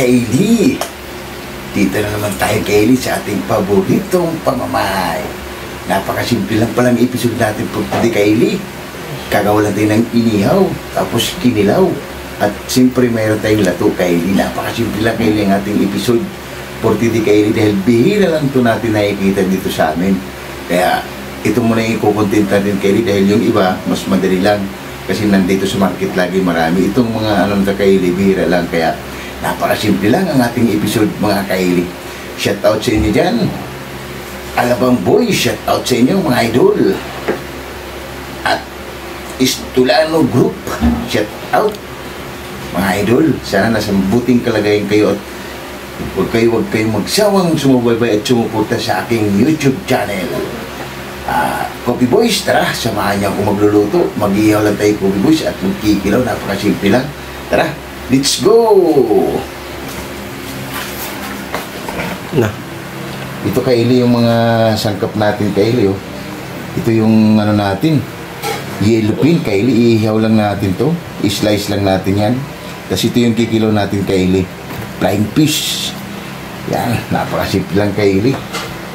Kaylee. Dito na naman tayo, Kaylee, sa ating paboritong pamamay. Napakasimple lang palang episode natin for today, Kaylee. Kagawa lang tayo ng inihaw, tapos kinilaw. At siyempre mayroon tayong lato, Kaylee. Napakasimple lang, Kaylee, ang ating episode for today, Kaylee. Dahil bihira lang ito natin nakikita dito sa amin. Kaya ito muna yung ikukontent natin, Kaylee. Dahil yung iba, mas madali lang. Kasi nandito sa market lagi marami. Itong mga Kaylee, bihira lang. Kaya napakasimple lang ang ating episode, mga Kaylee. Shout out sa inyo dyan. Alabang Boy, shout out sa inyo, mga idol. At Istulano Group, shout out, mga idol. Sana nasa mabuting kalagayan kayo at huwag kayong magsawang sumubaybay at sumuporta sa aking YouTube channel. Coffee Boys, tara, samahan niyo ako magluluto. Mag-ihaw lang tayo, Coffee Boys, at magkikilaw. Napakasimple lang. Tara, let's go! Na. Ito, Kaylee, yung mga sangkap natin, Kaylee, oh. Ito yung ano natin, yellow pin, Kaylee. Iihaw lang natin to. I-slice lang natin yan. Tapos ito yung kikilaw natin, Kaylee. Flying fish. Yan, napakasimple lang, Kaylee.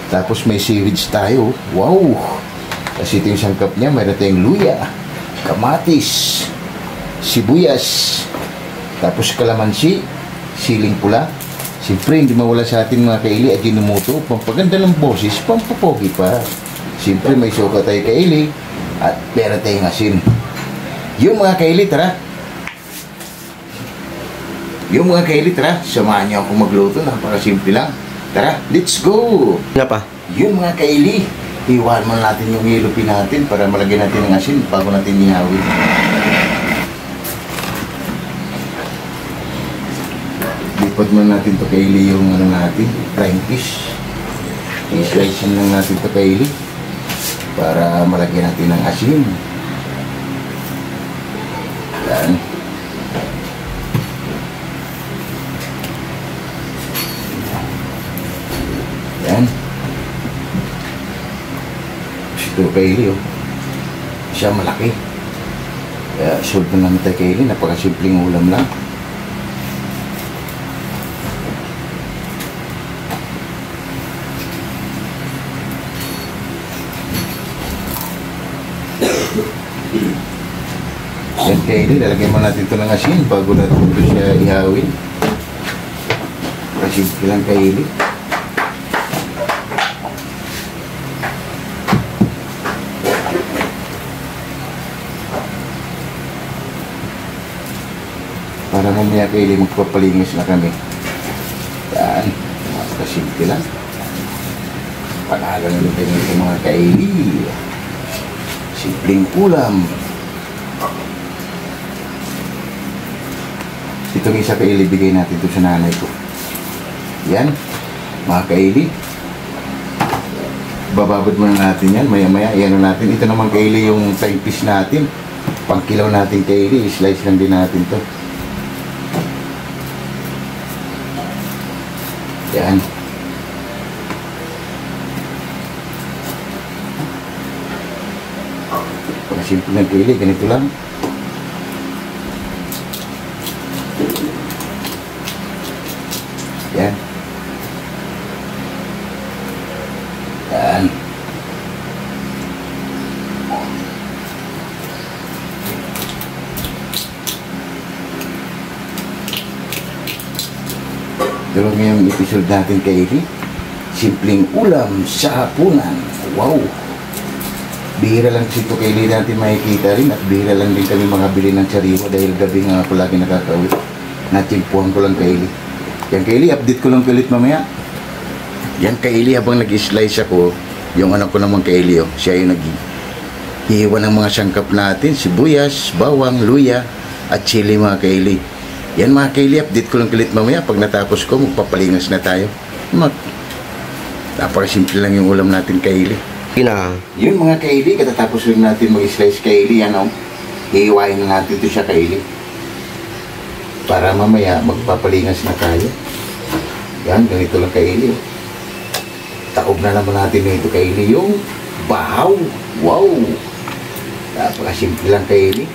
Tapos may seaweeds tayo. Wow! Tapos ito yung sangkap niya. Mayroon tayong luya, kamatis, sibuyas, tapos kalamansi, siling pula. Siyempre, hindi mawala sa atin, mga Kaylee, at Ajinomoto. Pampaganda ng boses, pampapogi pa. Siyempre, may suka tayo, Kaylee, at meron tayong asin. Yung mga Kaylee, tara. Yung mga Kaylee, tara. Samahan niyo ako magluto. Napakasimple lang. Tara, let's go! Nga pa? Yung mga Kaylee, iwan mo natin yung yellow pin natin para malagyan natin ng asin bago natin ihawin. Lipat mo natin to, Kaylee, yung ano natin, flying fish. I-slice lang natin to, Kaylee, para malagyan natin ng asin. Yan. Yan. Ito, Kaylee, oh. Siya malaki. Kaya solve na naman tayo, Kaylee. Napakasimpleng ulam lang. Yan, Kaylee, lalagyan mo natin ito ng asin bago natin ito siya ihawin. Simple lang, Kaylee. Para mamaya, Kaylee, magpapalinis na kami. Yan, simple lang. Panalo na rin tayo ito, mga Kaylee. Simpleng ulam. Itong isa, Kaylee, bigay natin ito sa nanay ko. Yan, mga Kaylee. Bababad muna natin yan. Maya-maya, yan natin. Ito naman, Kaylee, yung flying fish natin. Pangkilaw natin, Kaylee. I-slice lang din natin to. Yan. Simple na, Kaylee, ganito lang. Yan. Yan. Pero ngayong episode natin, Kaylee, simpleng ulam sa hapunan. Wow! Bihira lang kasi ito, Kaylee, natin makikita rin, at bihira lang din kami makabili ng sariwa dahil gabi nga ako lagi nakakauwi. Natsimpuhan ko lang, Kaylee. Yan, Kaylee, update ko lang ulit mamaya. Yan, Kaylee, habang nag-slice ako, yung anak ko naman, Kaylee, oh, siya yung nag-hiwa ng mga sangkap natin, sibuyas, bawang, luya, at chili, mga Kaylee. Yan, mga Kaylee, update ko lang ulit mamaya. Pag natapos ko, magpapalingas na tayo. Napakasimple lang yung ulam natin, Kaylee. Yun, mga Kaylee, katatapos lang natin mag-slice, Kaylee, ano, hihiwain na natin ito siya, Kaylee, para mamaya magpapalingas na tayo. Yan, ganito lang, Kaylee. Taob na naman natin ito, Kaylee, yung bahaw. Wow! Napakasimple lang, Kaylee.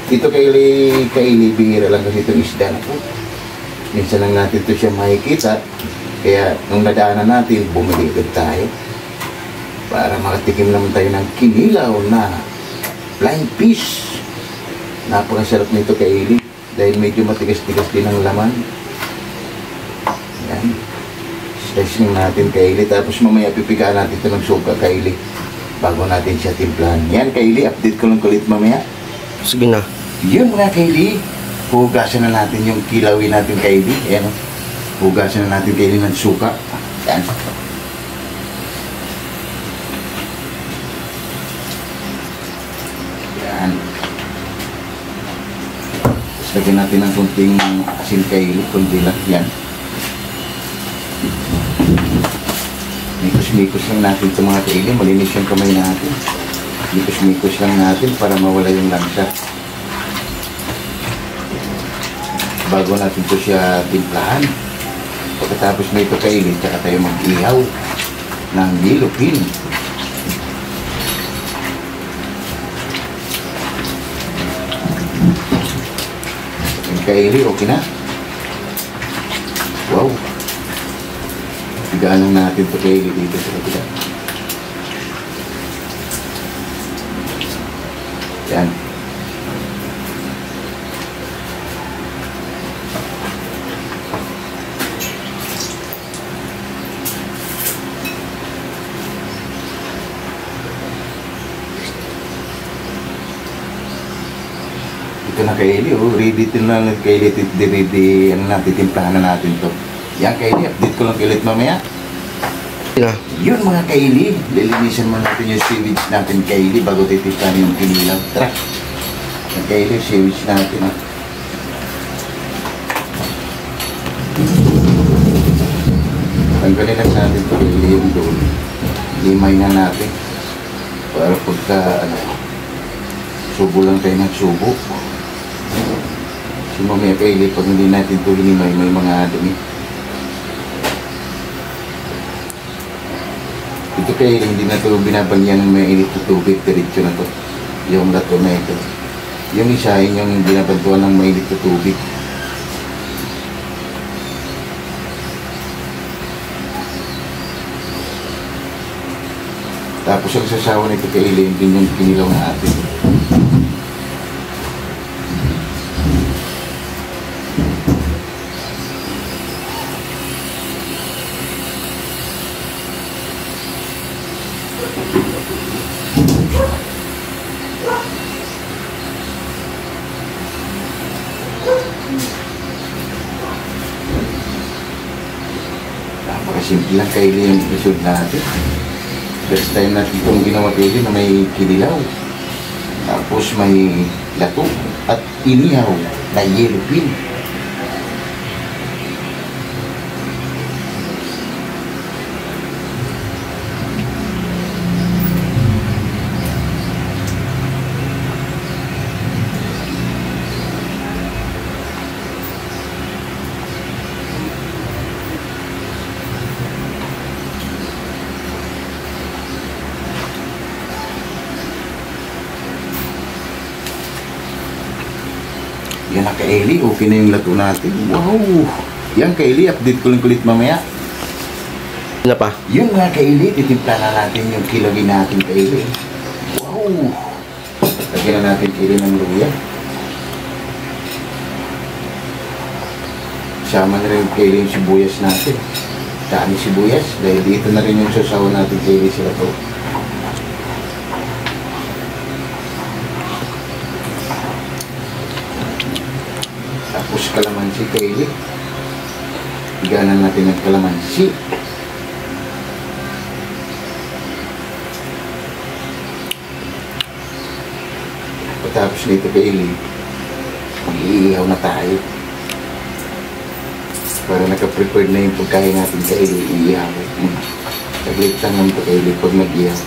Ito, Kaylee, bihira lang kasi itong isda na po. minsan lang natin ito siya makikita. Kaya nung nadaanan natin, bumili ulit tayo para makatikim naman tayo ng kinilaw na flying fish. Napakasarap nito kaili dahil medyo matigas-tigas din ang laman. Yan. Slicing natin kaili, tapos mamaya pipigaan natin ito ng suka kaili bago natin siya timplahan. Yan kaili, update ko lang kulit mamaya. Sige na. Yun mga kaili, hugasan na natin yung kilawin natin kaili. Ayan, hugasan na natin kaili ng suka. Yan. Yan. Tapos lagyan natin ng kunting asin kaili, kunti lang. Yan. Mikos-mikos lang natin ito mga kaili, malinis yung kamay natin. Mikos-mikos lang natin para mawala yung lansa. Bago natin ito siya timplahan. Pagkatapos na ito kaili, tsaka tayo mag-ihaw ng yellowfin. Yung kaili, okay na. Wow! Tigaan lang natin ito kaili dito sa kapila. Yan. Ito na kaili, oh. Ready din lang kaili, ready, ano natin, timplahan na natin to. Yan kaili, update ko lang ulit mamaya. Na. Yun mga kaili, lilinisan mo natin yung sewage natin kaili bago titimplahan yung kinilaw. Tara. Yan kaili, sewage natin. Tanggalin lang natin ito kaili yung doon. Limay na natin. Para pagka, subo lang tayo ng subo. So mamaya kaili, pag hindi natin ito hinimay, may mga dumi. Ito kaili, hindi na ito binabanyan ng may init na tubig, diretso na ito. Yung lato na ito. Yung isa, yun yung binabantuan ng may init na tubig. Tapos ang sasawa nito kaili, din yung kinilaw na atin. Napakasimple lang kaili yung episode natin. First time natin itong ginawa kaili na may kinilaw. Tapos may lato at inihaw na yellowfin. Yan na kaili, okay na yung lato natin. Wow! Yan kaili, update ko lang kulit mamaya. Na pa. Yung mga kaili, titimpla na natin yung kilawin natin kaili. Wow! Lagyan na natin kaili ng luya. Sama na rin yung kaili yung sibuyas natin. Dami sibuyas, dahil dito na rin yung sasawa natin kaili sa lato. Tapos kalamansi kaili. Higanan natin ng kalamansi. Pagkatapos nito kaili, mag-iihaw na tayo. Para naka-prepared na yung pagkain natin kaili, iihaw. Taglit lang naman ito kaili pag mag-ihaw.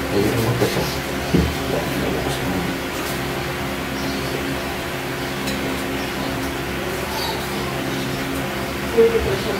Ayun mo kasi. Pwede ko siya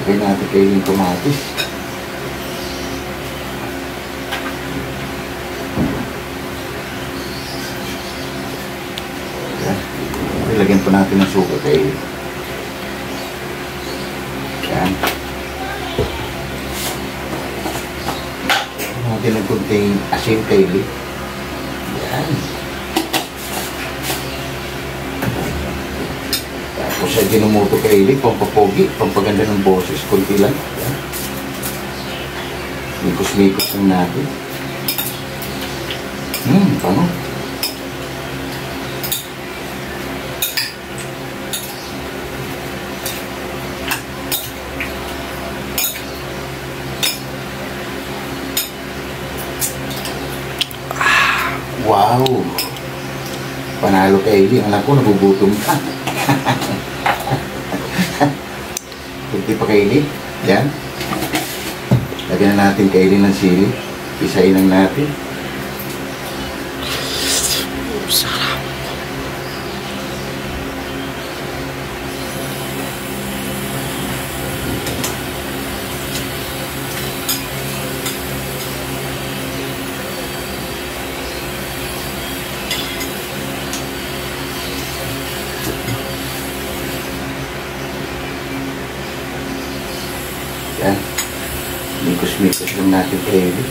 Lagyan natin kayo yung kamatis. Lagyan po natin ng suka kayo. Yan. Natin ng kunting asin kayo. Yan. Tapos sa ginumoto kayo, pampapogi, pampaganda ng boses, kunti lang. Yan. Mikos-mikos lang natin. Pango. Wow! Panalo ka, Eli. Anak ko, nagugutom ka. Kunti pa kay Eli. Yan. Lagyan na natin kay Eli ng sili. Pisahin lang natin. Sarap. Yan. Mikos-mikos lang natin kay Eli.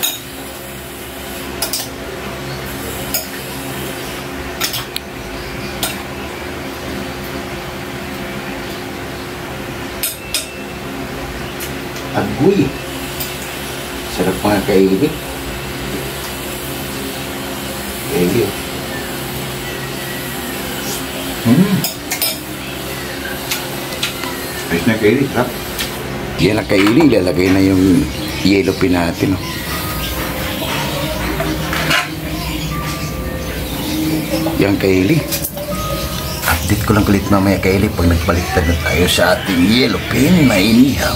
Agoy. Sarap mga kay Eli. Kay Eli. Ayos na kay Eli. Sarap. Yan ang kaili, ilalagay na yung yellow pin natin. Yan kaili. Update ko lang ulit mamaya kaili pag nagbaliktad na tayo sa ating yellow pin na inihaw.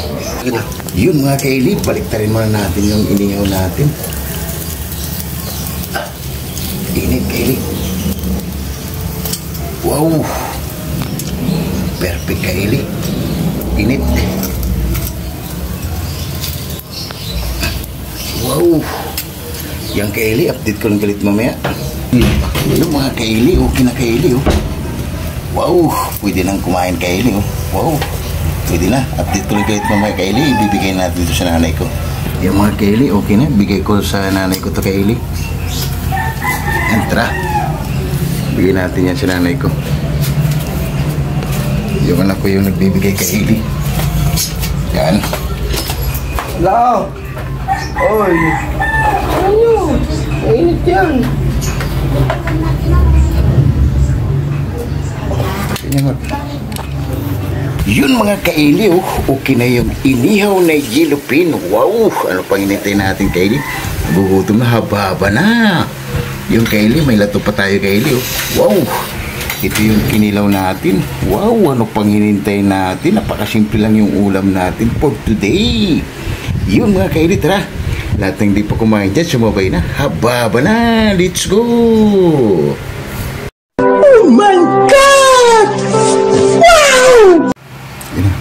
Yun mga kaili, baliktarin muna natin yung inihaw natin. Init kaili. Wow! Perfect kaili. Init. Wow! Yang kaili, update ko lang galit mamaya. Yung mga kaili, okay na kaili, oh. Wow! Pwede nang kumain kaili, oh. Wow! Pwede na. Update ko lang galit mamaya kaili. Ibibigay natin ito sa nanay ko. Yung mga kaili, okay na. Bigay ko sa nanay ko ito kaili. Entra. Bigay natin yan sa nanay ko. Yung anak ko yung nagbibigay kaili. Yan. Hello! Oy! Ano? Mainit yan. Yun mga kaili, oh. Okay na yung inihaw na yellow pin. Wow! Ano pang inintay natin kaili? Gugutom na, haba-haba na. Yung kaili, may lato pa tayo kaili, oh. Wow! Ito yung kinilaw natin. Wow! Ano pang hinintay natin? Napakasimple lang yung ulam natin for today. Yun mga kaili, tara. Lahat ng hindi pa kumain dyan, sumabay na. Haba-haba na. Let's go! Oh my God! Wow! Yun na.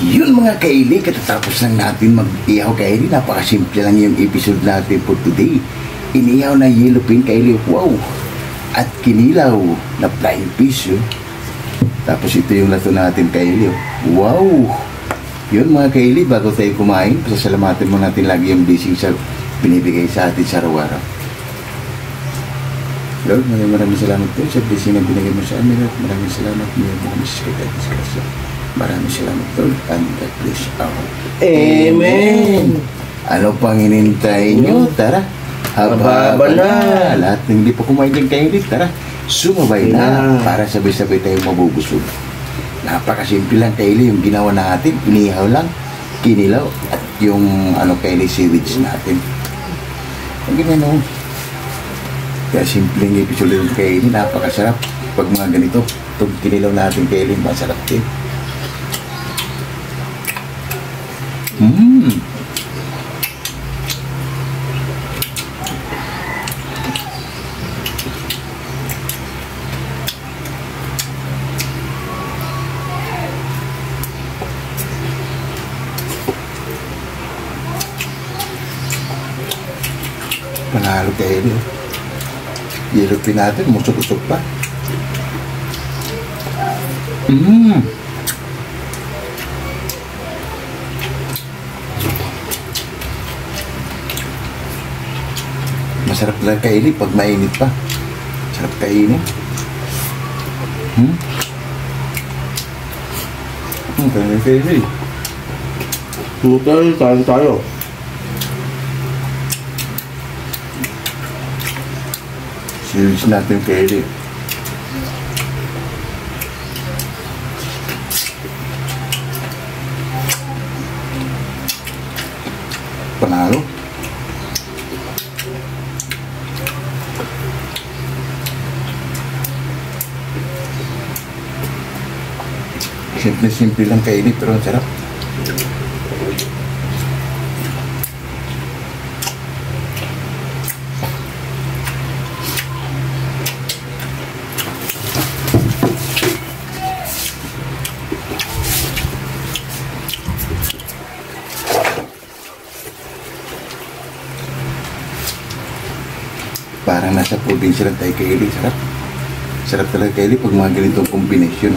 Yun mga kaili, katatapos lang natin mag-ihaw kaili. Napakasimple lang yung episode natin for today. Inihaw na yellow pin kaili. Wow! At kinilaw na flying fish. Tapos ito yung lato natin kaili. Wow! Yun mga kaili, bago tayo kumain, pasasalamatin mo natin lagi yung blessing sa binibigay sa atin sa araw-araw. Lord, maraming salamat po sa blessing na binigay mo sa amin. Maraming salamat mo yung mga misis. Maraming salamat Lord, and God bless all. Amen! Ano pang hinintay nyo? Tara! Haba-haba na! Lahat ng hindi pa kumain din kaili, tara! Sumabay na para sabay-sabay tayong mabubusog. Napakasimple lang kaili yung ginawa natin. Inihaw lang, kinilaw, at yung ano kaili seaweeds natin. Ang ginano. Kaya simple yung episode ng kaili. Napakasarap. Pag mga ganito, itong kinilaw natin kaili, masarap din. Panalo kayo yun. Yelupin natin, musok-usok pa. Masarap lang kainin pag mainit pa. Sarap kainin. Kaya kainin. Tayo, tayo. Serious natin kainin. Panalo. Simple lang kainin pero ang sarap. Parang nasa probinsya lang tayo kaili. Sarap. Sarap talaga kaili pag mga ganitong kombinasyon.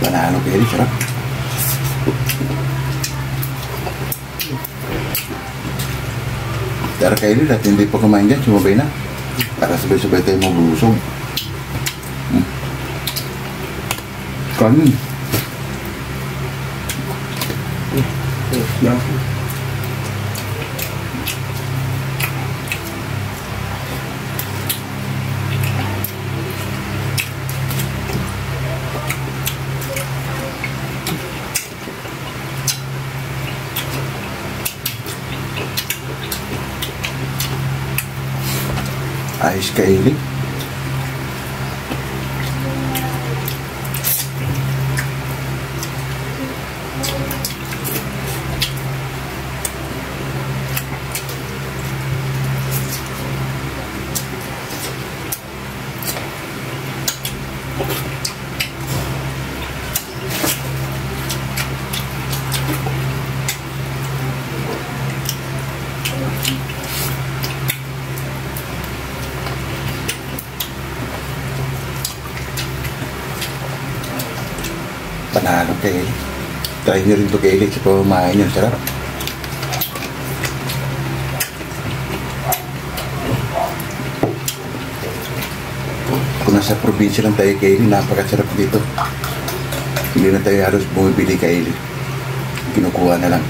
Panalo kaili, sarap. Tara kaili, dahil hindi pa kumain dyan, sumabay na. Para sabay-sabay tayo mabusog. Kanin. Ayos kaili. Panalo kaili. Try nyo rin ito kaili sa pamamahay nyo. Sarap. Kung nasa probinsya lang tayo kaili, napakasarap dito. Hindi na tayo halos bumibili kaili. Kinukuha na lang.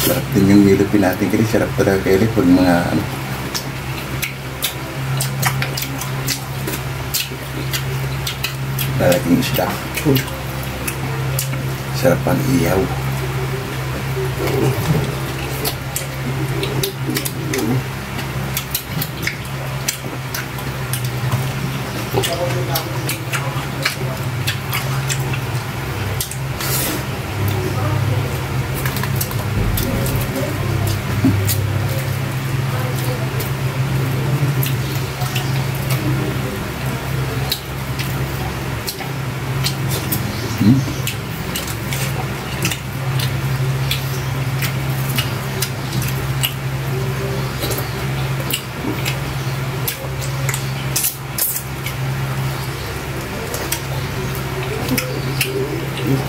Sarap din yung nilupin natin kasi sarap talaga kaili pag mga ano. Lalaking isda. Sarap ang ihaw. Kunin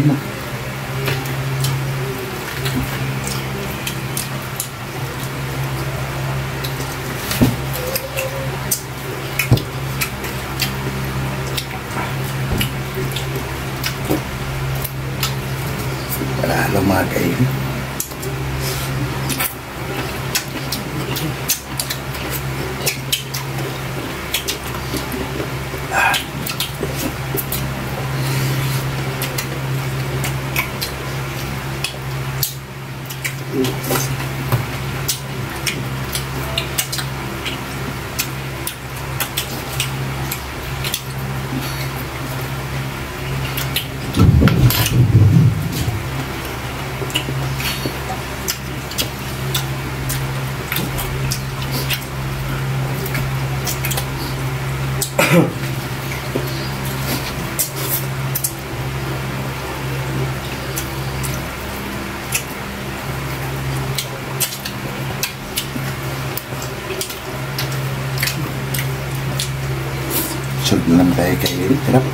mo. Panalo mga kaili. Sunod na lang tayo kay Eric. Harap.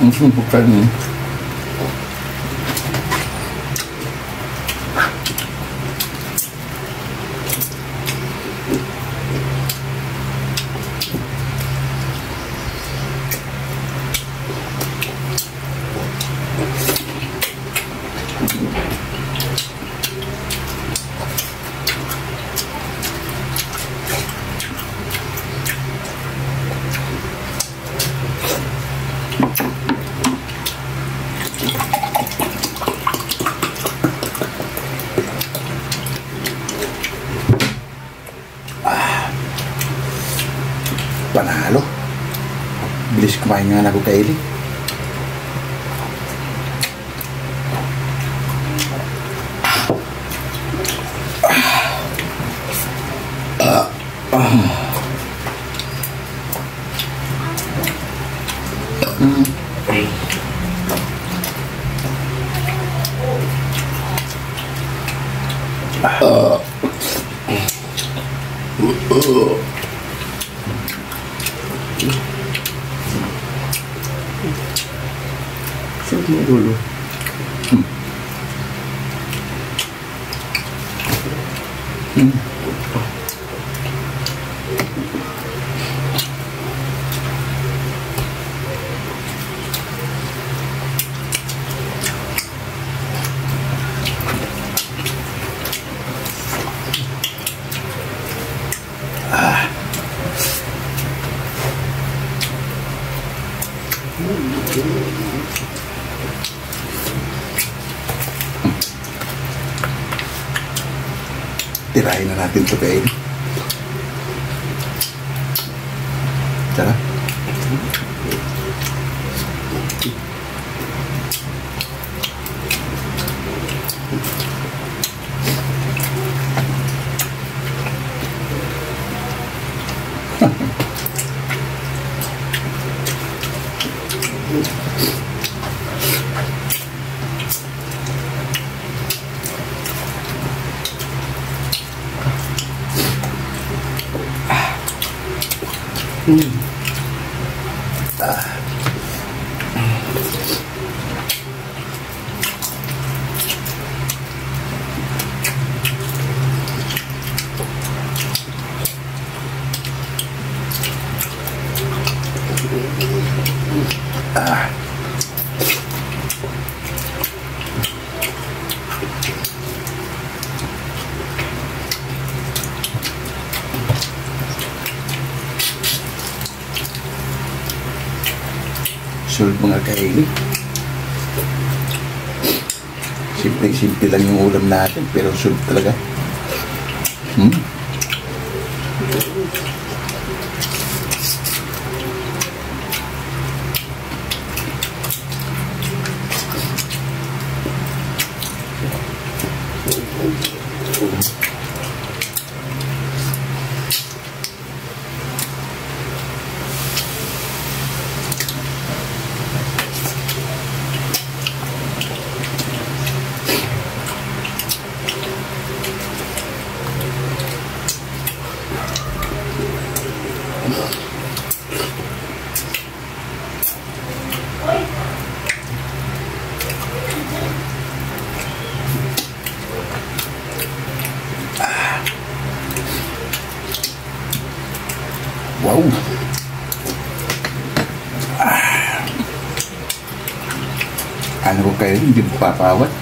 Ang sumpukan niya. Panalo. Bilis kumain nga na ako kay Eli. Sarap mo ulo. Tirahin na natin ito kayo. Tara. Solve mga kaili. Simple lang yung ulam natin, pero solve talaga. Wow. Ano ko kayo, hindi mo papawat.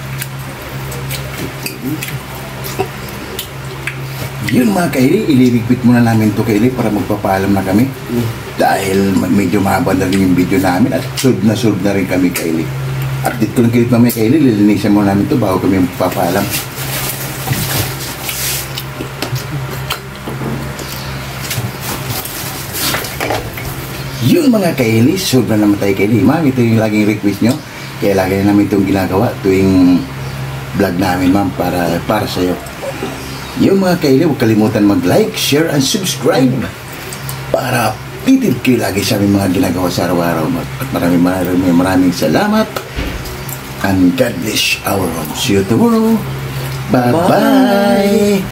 Yun mga kaili, ililigpit muna namin ito kaili para magpapaalam na kami. Dahil medyo mahaba na rin yung video namin at solve na rin kami kaili. Update ko lang kayo mamaya kaili, lilinisan muna namin ito bago kami magpapaalam. Yun mga kaili, solve na naman tayo kaili. Ma'am, ito yung laging request nyo. Kaya lagi na namin itong ginagawa tuwing vlog namin ma'am para sa'yo. Yung mga kaili, huwag kalimutan mag-like, share, and subscribe para updated kayo lagi sa aming mga ginagawa sa araw-araw. At maraming salamat and God bless our home. See you tomorrow. Bye-bye!